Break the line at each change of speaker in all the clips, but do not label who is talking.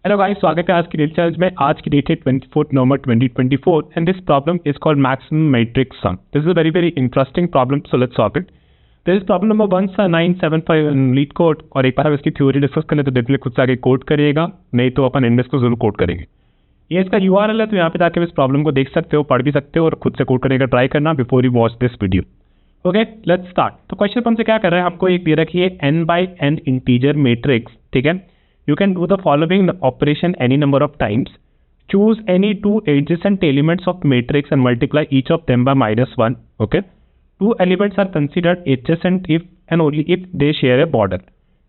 Hello guys, स्वागत है आज की डेली चैलेंज में। आज की डेट है 24 November 2024 and this problem is called maximum matrix sum. This is a very interesting problem, so let's solve it. This is problem number 1975 in LeetCode. और एक बार हम इसकी थ्योरी डिस्कस करें तो डेफिनेटली खुद से आगे कोड करिएगा, नहीं तो अपन इनमें को जरूर कोड करेंगे। ये इसका यूआरएल है, तो यहाँ पे जाकर इस प्रॉब्लम को देख सकते हो, पढ़ भी सकते हो और खुद से कोड करने का ट्राई करना before you watch this video. Okay, let's start. तो क्वेश्चन अपन से क्या कर रहे हैं, हमको एक दे रखी है n by n integer matrix, ठीक है। You can do the following operation any number of times. Choose any two adjacent elements of matrix and multiply each of them by -1. Okay. Two elements are considered adjacent if and only if they share a border.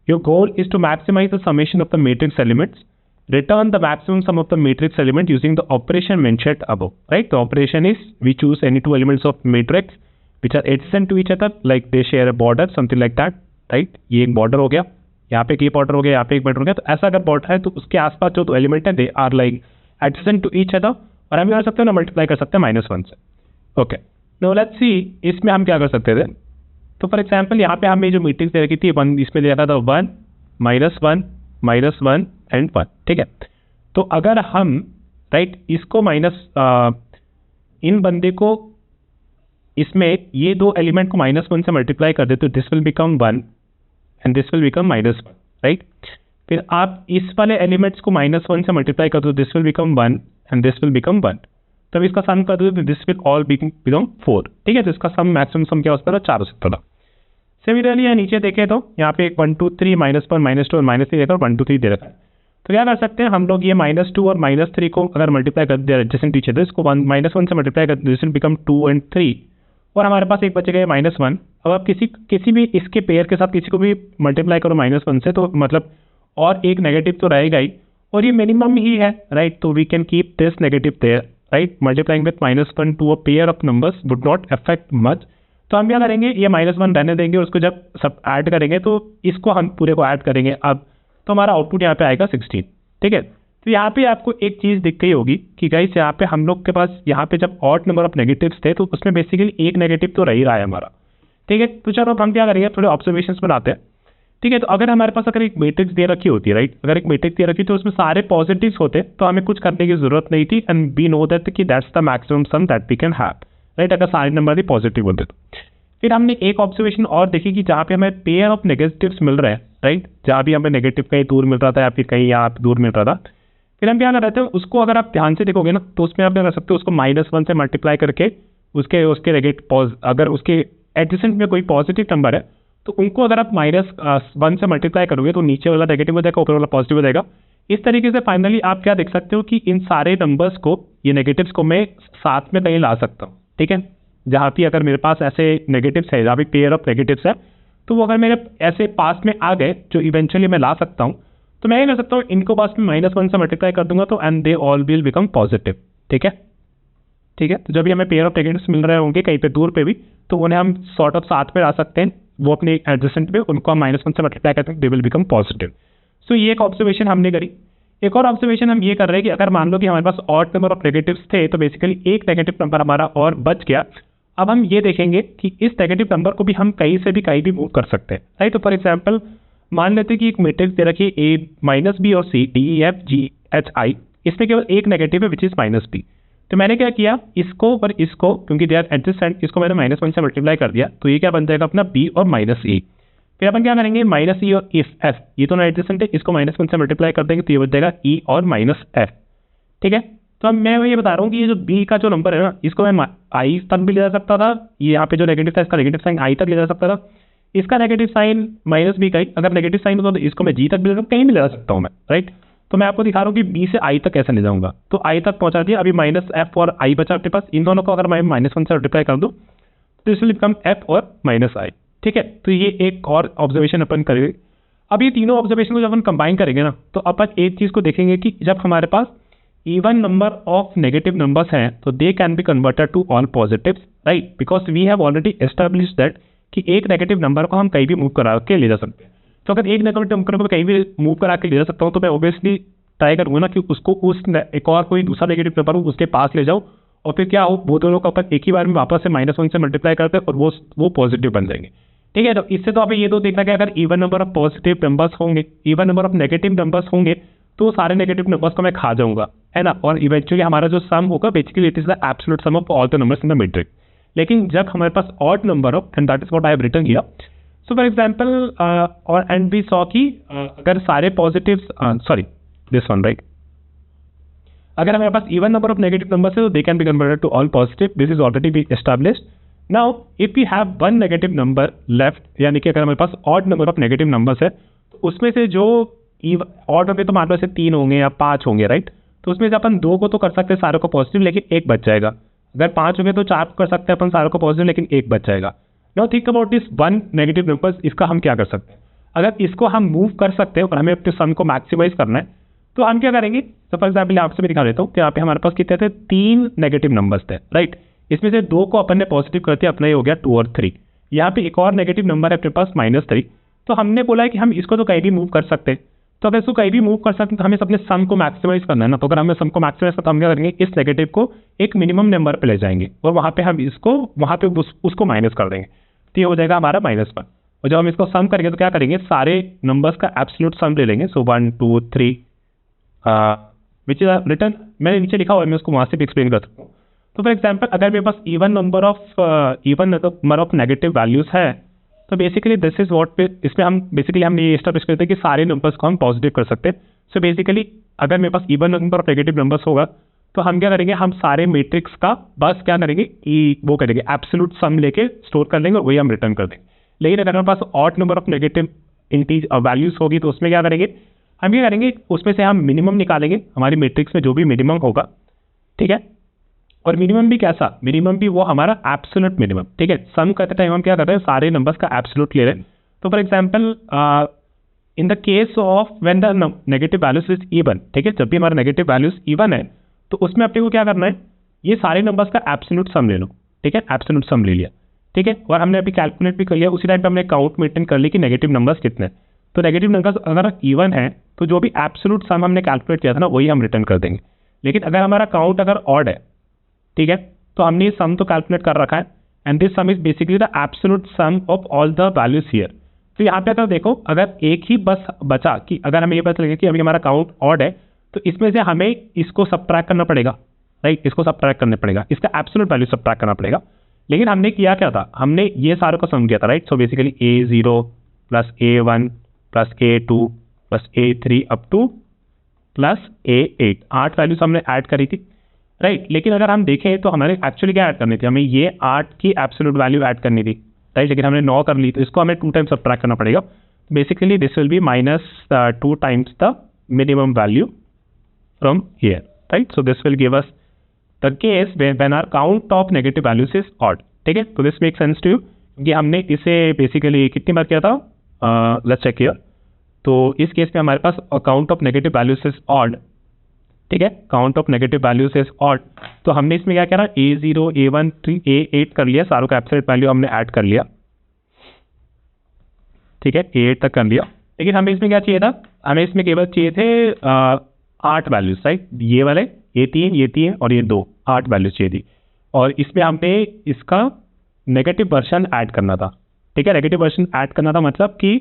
Your goal is to maximize the summation of the matrix elements. Return the maximum sum of the matrix element using the operation mentioned above. Right. The operation is we choose any two elements of matrix which are adjacent to each other, like they share a border, something like that. Right. ये एक border हो गया, यहाँ पे एक border हो गया, यहाँ पे एक बॉर्डर हो गया। तो ऐसा अगर बॉर्डर है तो उसके आसपास जो तो एलिमेंट है they are like adjacent to each other, और हम क्या कर सकते हैं ना, मल्टीप्लाई कर सकते हैं -1 से। ओके, नो लेट्स सी इसमें हम क्या कर सकते थे। तो फॉर एग्जांपल यहाँ पे हमें जो मैट्रिक्स दे रखी थी वन, इसमें दे रखा था 1 -1 एंड 1, ठीक है। तो अगर हम राइट इसको इन बंदे को इसमें ये दो एलिमेंट को -1 से मल्टीप्लाई कर दे तो this will become 1 and this will become -1, right. फिर आप इस वाले एलिमेंट्स को -1 से मल्टीप्लाई कर दो, this will become 1 and this will become 1। तब इसका सम कर दो तो दिस विल ऑल बिकम 4, ठीक है। तो इसका सम मैक्सिमम सम क्या हो सकता था, 4 हो सकता था। सिमिलरली यहाँ नीचे देखें तो यहाँ पे 1 2 3 -1 -2 और -3 देकर 1 2 3 दे रखा है। तो क्या कर सकते हैं हम लोग, ये -2 और -3 को अगर मल्टीप्लाई कर दिया एडजेसेंट टीचर, तो इसको -1 से मल्टीप्लाई कर दिस विल बिकम 2 and 3, और हमारे पास एक बचे गए -1। अब आप किसी भी इसके पेयर के साथ किसी को भी मल्टीप्लाई करो -1 से, तो मतलब और एक नेगेटिव तो रहेगा ही, और ये मिनिमम ही है, राइट। तो we can keep this negative there, right. Multiplying with -1 to a pair of numbers would not affect much. तो हम क्या करेंगे, ये -1 रहने देंगे, उसको जब सब ऐड करेंगे तो इसको हम पूरे को ऐड करेंगे अब, तो हमारा आउटपुट यहाँ पे आएगा 16, ठीक है। तो यहाँ पे आपको एक चीज़ दिख गई होगी कि गाइस यहाँ पे हम लोग के पास यहाँ पे जब ऑड नंबर ऑफ नेगेटिव्स थे तो उसमें बेसिकली एक नेगेटिव तो रह ही रहा है हमारा, ठीक है। तो चलो अब हम क्या करेंगे, थोड़े ऑब्जर्वेशंस बनाते हैं, ठीक है। तो अगर हमारे पास अगर एक मैट्रिक्स दे रखी होती है, राइट, अगर एक मैट्रिक्स दे रखी तो उसमें सारे पॉजिटिव्स होते तो हमें कुछ करने की जरूरत नहीं थी, एंड वी नो दैट कि that's the maximum sum that we can have, right, अगर सारे नंबर भी पॉजिटिव होते तो। फिर हमने एक ऑब्जर्वेशन और देखी कि जहाँ पे हमें पेयर ऑफ नेगेटिव्स मिल रहे हैं, राइट, जहाँ भी हमें नेगेटिव कहीं दूर मिल रहा था या फिर कहीं यहाँ पे दूर मिल रहा था, फिर हम क्या कर रहे थे, उसको अगर आप ध्यान से देखोगे ना तो उसमें आप क्या कर सकते हो, उसको -1 से मल्टीप्लाई करके उसके नेगेटिव, अगर उसके एडजेसेंट में कोई पॉजिटिव नंबर है तो उनको अगर आप -1 से मल्टीप्लाई करोगे तो नीचे वाला नेगेटिव हो जाएगा, ऊपर वाला पॉजिटिव हो जाएगा। इस तरीके से फाइनली आप क्या देख सकते हो कि इन सारे नंबर्स को, ये नेगेटिव्स को मैं साथ में कहीं ला सकता हूँ, ठीक है। जहाँ भी अगर मेरे पास ऐसे नेगेटिव्स है, जहाँ भी पेयर ऑफ नेगेटिव्स है, तो वो अगर मेरे ऐसे पास में आ गए जो इवेंचुअली मैं ला सकता हूँ, तो मैं क्या कर सकता हूँ, इनको पास में -1 से मल्टीप्लाई कर दूंगा तो and they all will become positive, ठीक है, ठीक है। तो जब भी हमें पेयर ऑफ नेगेटिव्स मिल रहे होंगे कहीं पे दूर पे भी, तो उन्हें हम सॉर्ट ऑफ साथ में ला सकते हैं, वो अपने एडजेसेंट पे, उनको हम -1 से मल्टीप्लाई करते हैं, दे विल बिकम पॉजिटिव। सो ये एक ऑब्जर्वेशन हमने करी। एक और ऑब्जर्वेशन हम ये कर रहे हैं कि अगर मान लो कि हमारे पास ऑड नंबर ऑफ नेगेटिव्स थे तो बेसिकली एक नेगेटिव नंबर हमारा और बच गया। अब हम ये देखेंगे कि इस नेगेटिव नंबर को भी हम कहीं से भी कहीं भी मूव कर सकते हैं, राइट। तो फॉर एग्जाम्पल मान लेते हैं कि एक मैट्रिक्स दे रखी है A B और C D E F G H I, इसमें केवल एक नेगेटिव है विच इज -B। तो मैंने क्या किया, इसको और इसको, क्योंकि दे आर एडजेसेंट, इसको मैंने -1 से मल्टीप्लाई कर दिया, तो ये क्या बन जाएगा अपना B और -A। फिर अपन क्या करेंगे, -E और F, ये तो एडजेसेंट है, इसको -1 से मल्टीप्लाई कर देंगे तो ये बन जाएगा E और -F, ठीक है। तो अब मैं ये बता रहा हूँ कि ये जो B का जो नंबर है ना, इसको मैं I तक भी ले जा सकता था, ये यहाँ पे जो नेगेटिव था इसका नेगेटिव साइन I तक ले जा सकता था, इसका नेगेटिव साइन -B का ही अगर नेगेटिव साइन होता तो इसको मैं G तक भी ले सकता, कहीं भी ले जा सकता हूँ मैं, राइट। तो मैं आपको दिखा रहा हूँ कि B से I तक कैसे ले जाऊँगा। तो I तक पहुँचा दिया, अभी -F और I बचा अपने पास, इन दोनों को अगर मैं -1 से मल्टीप्लाई कर दूँ तो इस विल बिकम F और -I, ठीक है। तो ये एक और ऑब्जर्वेशन अपन करेंगे। अब ये तीनों ऑब्जर्वेशन को जब अपन कंबाइन करेंगे ना, तो अपन एक चीज़ को देखेंगे कि जब हमारे पास even number of negative numbers हैं तो they can be converted to all positives, right, because we have already established that कि एक नेगेटिव नंबर को हम कहीं भी मूव करा के ले जा सकते हैं। तो अगर एक नेगेटिव नंबर को कहीं भी मूव करा के ले जा सकता हूँ तो मैं ऑब्वियसली ट्राई करूँगा ना कि उसको उस एक और कोई दूसरा नेगेटिव नंबर हो उसके पास ले जाऊँ, और फिर क्या हो, वो दोनों को अपन एक ही बार में वापस से -1 से मल्टीप्लाई करते हैं और वो पॉजिटिव बन जाएंगे, ठीक है। तो इससे तो हमें ये तो देखना कि अगर even number of positive numbers होंगे, even number of negative numbers होंगे, तो सारे नेगेटिव नंबर्स को मैं खा जाऊंगा, है ना, और इवेंचुअली हमारा जो सम होगा basically it is the absolute sum of all the numbers in the matrix. लेकिन जब हमारे पास ऑड नंबर हो, and that is what I have written here, so for example और एंड वी सॉ कि अगर सारे positive, sorry this one right, अगर हमारे पास even number of negative numbers है तो they can be converted to all positive, this is already be established. Now if we have one negative number left, यानी कि अगर हमारे पास odd number of negative numbers है तो उसमें से जो ऑड होंगे तो मान लो ऐसे 3 होंगे या 5 होंगे, राइट, तो उसमें से अपन 2 को तो कर सकते हैं सारों को पॉजिटिव, लेकिन एक बच जाएगा। अगर 5 होंगे तो 4 को कर सकते हैं अपन सारों को पॉजिटिव, लेकिन एक बच जाएगा। Now think about this one negative numbers, इसका हम क्या कर सकते हैं? अगर इसको हम मूव कर सकते हैं और हमें अपने सम को मैक्सिमाइज करना है तो हम क्या करेंगे? तो फॉर एग्जाम्पल आपसे भी दिखा देता हूँ कि यहाँ पे हमारे पास कितने थे, 3 नेगेटिव नंबर्स थे, राइट, इसमें से 2 को अपन ने पॉजिटिव कर दिया, अपना ये हो गया 2 और 3। यहाँ पे एक और नेगेटिव नंबर है अपने पास -3, तो हमने बोला है कि हम इसको तो कहीं भी मूव कर सकते हैं। तो अगर इसको कहीं भी मूव कर सकते हैं तो हमें अपने सम को मैक्सिमाइज करना है ना, तो अगर हमें सम को मैक्सिमाइज करना तो हम क्या करेंगे, इस नेगेटिव को एक मिनिमम नंबर पे ले जाएंगे और वहाँ पे हम इसको वहाँ पे उसको माइनस कर देंगे, तो ये हो जाएगा हमारा -1। और जब हम इसको सम करेंगे तो क्या करेंगे, सारे नंबर्स का एब्सोल्यूट सम ले लेंगे। सो 1 2 3 विच इज रिटर्न, मैंने नीचे लिखा हुआ है, मैं उसको वहाँ से भी एक्सप्लेन कर सकता हूँ। तो फॉर एग्जाम्पल अगर मेरे पास even number of negative values है तो बेसिकली दिस इज व्हाट, इसमें हम बेसिकली हम ये एस्टैब्लिश करते हैं कि सारे नंबर्स को हम पॉजिटिव कर सकते हैं। सो बेसिकली अगर मेरे पास even number of negative numbers होगा तो हम क्या करेंगे, हम सारे मैट्रिक्स का बस क्या करेंगे, वो करेंगे एब्सोल्यूट सम लेके स्टोर कर लेंगे और वही हम रिटर्न कर देंगे। लेकिन अगर हमारे पास odd number of negative values होगी तो उसमें क्या करेंगे, हम क्या करेंगे, उसमें से हम मिनिमम निकालेंगे, हमारी मैट्रिक्स में जो भी मिनिमम होगा, ठीक है, और मिनिमम भी कैसा, मिनिमम भी वो हमारा एब्सोल्यूट मिनिमम, ठीक है। सम करते टाइम हम क्या करते हैं, सारे नंबर्स का एब्सोल्यूट ले रहे हैं। तो for example in the case of when the negative values is even, ठीक है, जब भी हमारा नेगेटिव वैल्यूज इवन है तो उसमें अपने को क्या करना है, ये सारे नंबर्स का एब्सोल्यूट सम ले लो, ठीक है, एब्सोल्यूट सम ले लिया, ठीक है, और हमने अभी कैलकुलेट भी कर लिया, उसी टाइम पे हमने काउंट मेंटेन कर ली कि नेगेटिव नंबर्स कितने। तो नेगेटिव नंबर्स अगर इवन है तो जो भी एब्सोल्यूट सम हमने कैलकुलेट किया था ना वही हम रिटर्न कर देंगे। लेकिन अगर हमारा काउंट अगर ऑड है, ठीक है, तो हमने ये सम तो कैलकुलेट कर रखा है, and this sum is basically the absolute sum of all the values here. तो यहाँ पे अगर देखो, अगर एक ही बस बचा कि अगर हमें ये पता लगे कि अभी हमारा काउंट ऑड है तो इसमें से हमें इसको सबट्रैक्ट करना पड़ेगा, राइट, इसको सबट्रैक्ट करना पड़ेगा, इसका एब्सोल्यूट वैल्यू सबट्रैक्ट करना पड़ेगा। लेकिन हमने किया क्या था, हमने ये सारों को सम किया था, right. So basically A0 plus A1 plus A2 plus A3 up two plus A8, 8 values हमने ऐड करी थी, राइट। लेकिन अगर हम देखें तो हमारे एक्चुअली क्या ऐड करनी थी, हमें ये 8 की एब्सोल्यूट वैल्यू ऐड करनी थी, राइट, लेकिन हमने 9 कर ली, तो इसको हमें 2 टाइम्स सबट्रैक्ट करना पड़ेगा। Basically this will be -2 times the minimum value from here, right. So this will give us the case when our count of negative values is odd, ठीक है। तो this make sense to you कि हमने इसे basically कितनी बार किया था, let's check here. तो इस केस में हमारे पास count of negative values is odd, ठीक है, count of negative values is odd. तो हमने इसमें क्या करा, A0 A1 A8 कर लिया, सारों का एब्सोल्यूट वैल्यू हमने ऐड कर लिया, ठीक है, A8 तक कर लिया। लेकिन हमें इसमें क्या चाहिए था, हमें इसमें केवल चाहिए थे 8 वैल्यूज, राइट, ये वाले ये 3 और ये 2, 8 वैल्यूज चाहिए थी। और इसमें हमने इसका नेगेटिव वर्जन ऐड करना था, ठीक है, नेगेटिव वर्जन ऐड करना था, मतलब कि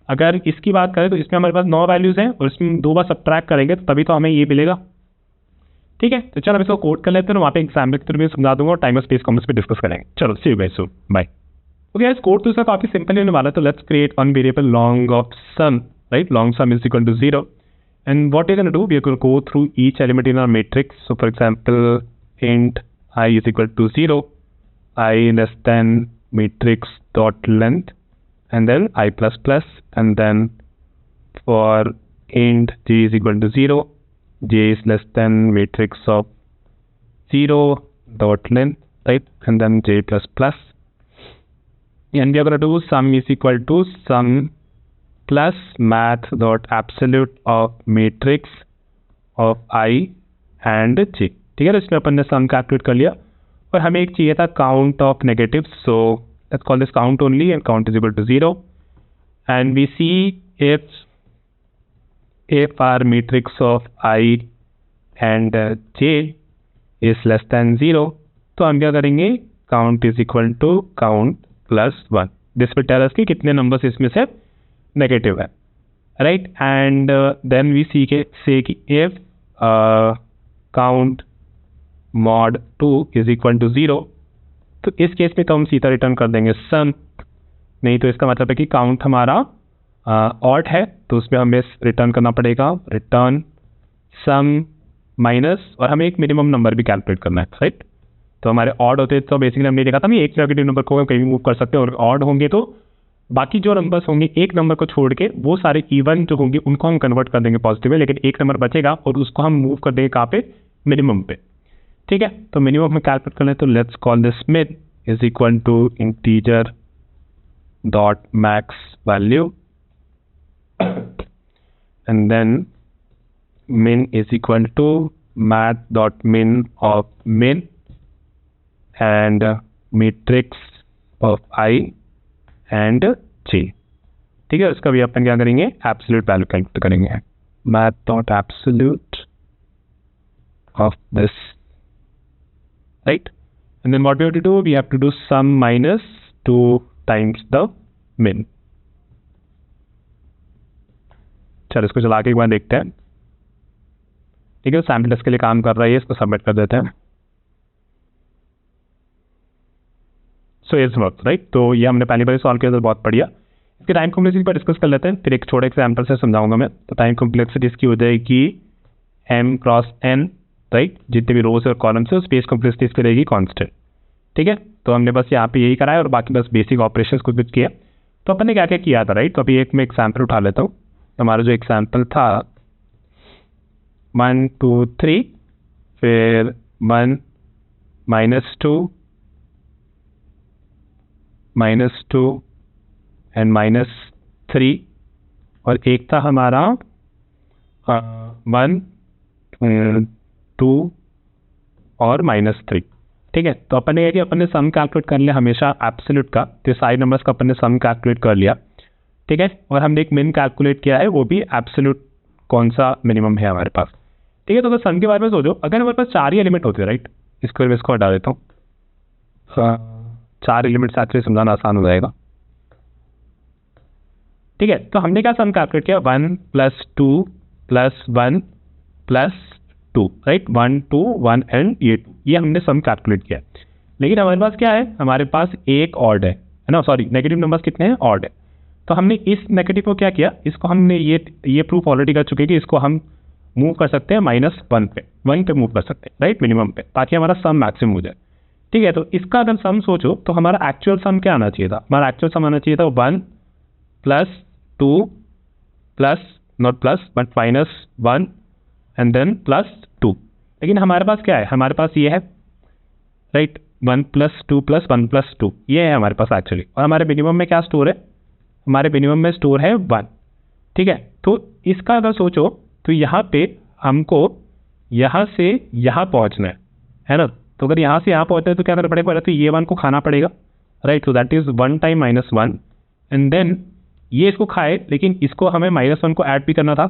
अगर इसकी बात करें तो इसमें हमारे पास 9 वैल्यूज हैं और इसमें 2 बार सबट्रैक्ट करेंगे तो तभी तो हमें ये मिलेगा, ठीक है। तो चलो हम इसको कोड कर लेते हैं, वहाँ पे एग्जाम्पल के थ्रू भी समझा दूंगा और टाइम और स्पेस कॉमर्स पे डिस्कस करेंगे। चलो see you guys soon, bye. Okay guys, code तो इसका काफी सिंपल होने वाला है। तो let's create one variable long of sum, right, long sum is equal to 0, and what we can do, we can go through each element in our matrix. So for example int I is equal to 0, I less than matrix dot length and then I plus plus, and then for int j is equal to 0, j is less than matrix of 0 dot length, right, and then j plus plus, and we are going to do sum is equal to sum plus math dot absolute of matrix of I and j, ठीक है। तो इसमें अपन ने सम calculate कर लिया और हमें एक चाहिए था count of negative. So let's call this count only, and count is equal to 0, and we see if our matrix of I and j is less than 0, तो हम क्या करेंगे, count is equal to count plus 1, this will tell us कि कितने numbers इसमें से negative है, right, and then we say कि if count mod 2 is equal to 0, तो इस केस में तो हम सीधा रिटर्न कर देंगे सम, नहीं तो इसका मतलब है कि काउंट हमारा ऑड है, तो उसमें हमें रिटर्न करना पड़ेगा रिटर्न सम माइनस, और हमें एक मिनिमम नंबर भी कैलकुलेट करना है, राइट। तो हमारे ऑड होते तो बेसिकली हमने देखा था हम एक नेगेटिव नंबर को कहीं भी मूव कर सकते हैं, और ऑड होंगे तो बाकी जो नंबर्स होंगे एक नंबर को छोड़ के वो सारे इवन जो होंगे उनको हम कन्वर्ट कर देंगे पॉजिटिव में, लेकिन एक नंबर बचेगा और उसको हम मूव कर देंगे कहाँ पे, मिनिमम पे, ठीक है। तो मिनिमम में कैलकुलेट कर लें, तो let's call this min is equal to integer dot max value and then min is equal to math.min of min and matrix of I and j, ठीक है। उसका भी अपन क्या करेंगे, एब्सोल्यूट वैल्यू कैलकुलेट करेंगे, math.absolute of this, right, and then what we have to do, we have to do sum minus 2 times the min। चलो इसको चला के एक बार देखते हैं, ठीक है। सैम्पल टेस्ट के लिए काम कर रहा है, इसको सबमिट कर देते हैं। So it's work, right. तो ये हमने पहली बार सॉल्व किया, तो बहुत बढ़िया। इसके टाइम कॉम्प्लेक्सिटी पर डिस्कस कर लेते हैं, फिर एक छोटे एग्जाम्पल से समझाऊंगा मैं। तो टाइम कॉम्प्लेक्सिटी इसकी हो जाएगी m क्रॉस n, राइट, जितने भी रोज और कॉलम्स है, स्पेस कॉम्प्लेक्सिटी इसकी रहेगी कॉन्स्टेंट, ठीक है। तो हमने बस यहाँ पे यही कराया और बाकी बस बेसिक ऑपरेशन को कुछ किया। तो अपन ने क्या क्या किया था, राइट। तो अभी एक मैं एग्जाम्पल उठा लेता हूँ। हमारा जो एग्जाम्पल था 1 2 3, फिर 1 -2 -2 एंड -3, और एक था हमारा 1 2 और -3, ठीक है। तो अपन ने यह कि अपन ने सम कैलकुलेट कर लिया हमेशा एब्सोल्यूट का, तो सारे नंबर्स का अपन ने सम कैलकुलेट कर लिया, ठीक है। और हमने एक मिन कैलकुलेट किया है, वो भी एब्सोल्यूट कौन सा मिनिमम है हमारे पास, ठीक है। तो अगर सम के बारे में सोचो, अगर हमारे पास 4 ही एलिमेंट होते हैं, राइट, इसको हटा देता हूँ, 4 एलिमेंट्स एक्चुअली समझाना आसान हो जाएगा, ठीक है। तो हमने क्या सम कैलकुलेट किया, 1 + 2 + 1 + 2, राइट, 1 2 1 एंड ये हमने सम कैलकुलेट किया। लेकिन हमारे पास क्या है, हमारे पास एक ऑड है ना, सॉरी नेगेटिव नंबर्स कितने हैं, ऑड है। तो हमने इस नेगेटिव को क्या किया, इसको हमने ये प्रूफ ऑलरेडी कर चुके हैं कि इसको हम मूव कर सकते हैं -1 पे, 1 पे मूव कर सकते हैं, राइट, मिनिमम पे, ताकि हमारा सम मैक्सिमम हो जाए, ठीक है। तो इसका अगर सम सोचो तो हमारा एक्चुअल सम क्या आना चाहिए था, हमारा एक्चुअल सम आना चाहिए था 1 + 2 + not plus but -1 and then +2। लेकिन हमारे पास क्या है, हमारे पास ये है, राइट, 1 + 2 + 1 + 2, ये है हमारे पास एक्चुअली। और हमारे मिनिमम में क्या स्टोर है, हमारे मिनिमम में स्टोर है 1, ठीक है। तो इसका अगर सोचो तो यहाँ पे हमको यहाँ से यहाँ पहुँचना है ना। तो अगर यहाँ से यहाँ पहुँचना है तो क्या करना पड़ेगा, पहले तो ये 1 को खाना पड़ेगा, right. So that is 1 time -1 and then ये इसको खाए, लेकिन इसको हमें -1 को ऐड भी करना था,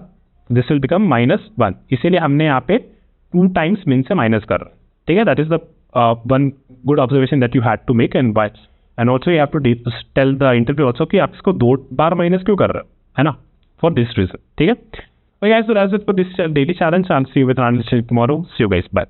दिस विल बिकम -1, इसीलिए हमने यहाँ पे 2 टाइम्स मिन से माइनस कर रहा है, ठीक है। That is the one good observation that you had to make and by, and also you have to tell the interview also कि आप इसको 2 बार माइनस क्यों कर रहे हो, है ना, फॉर दिस रीजन, ठीक है। So guys, so that's it for this daily challenge. I'll see you with another tomorrow. See you guys. Bye.